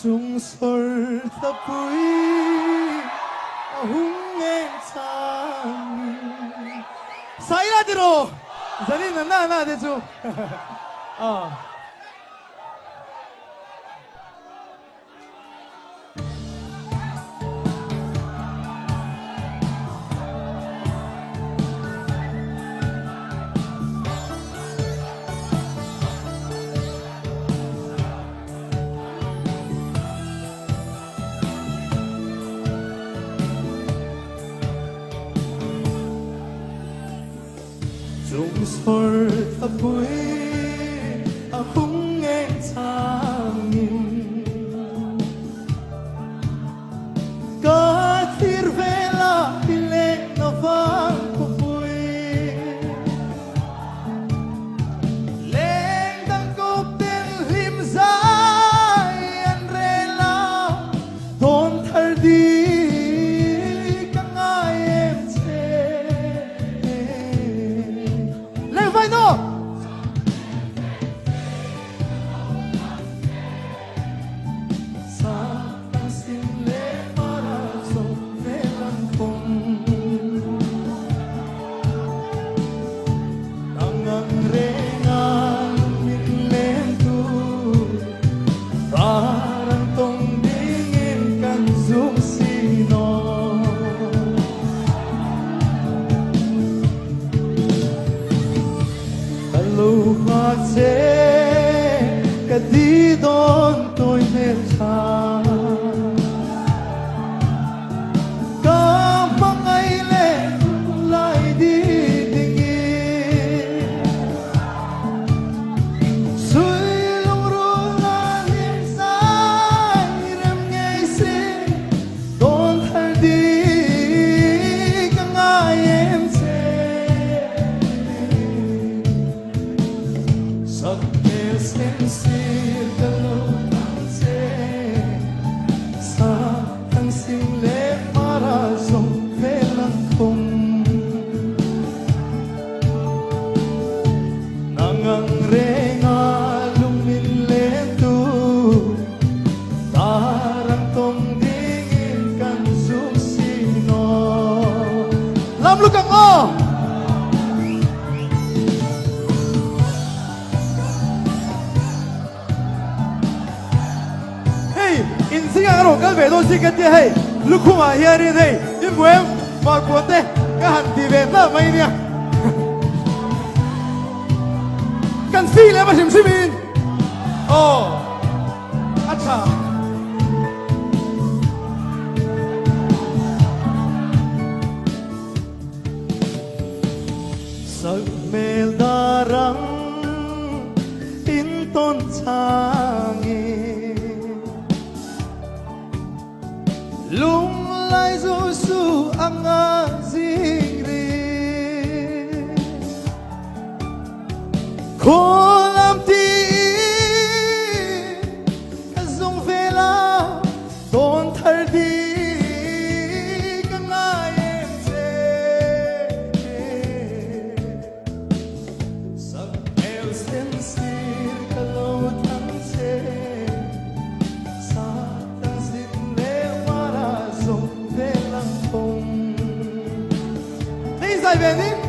Chung sawrhlapui ahungeng Chung Saira diro Zani na de chu Chung sawrhlapui ahungeng Chung Kathir vela pilek na vang kupui Leng dang kop den lim zai an rela Don thar di kang ai em che Leng vai no Ka di don tôi mê cha Ka mangay le lại đi dingi Suy lung ru na hiên sai rem ngay si Don thar đi ka ngay em che Sắc mê sen sir ka lâu thang che Sa thang sinh lệ para dòng về lăng không Nangang re nga lung min lên tu Tarang tong dingin kan zoom sino Lam lukang o! In sinh ang rong kan ve do si kan je hey lukhuma hiarin hey in buem ma kuate ka han ti ve na mai nia kan si le ma sim simin acha sak mel darang in ton changi Lung lai du su ang zing ri Ko lam ti ka zong vela Don thar di ka ngay em che Sak el sen sir ka lo thang che Sa tang sin le về lăng không. Đi giải về đi.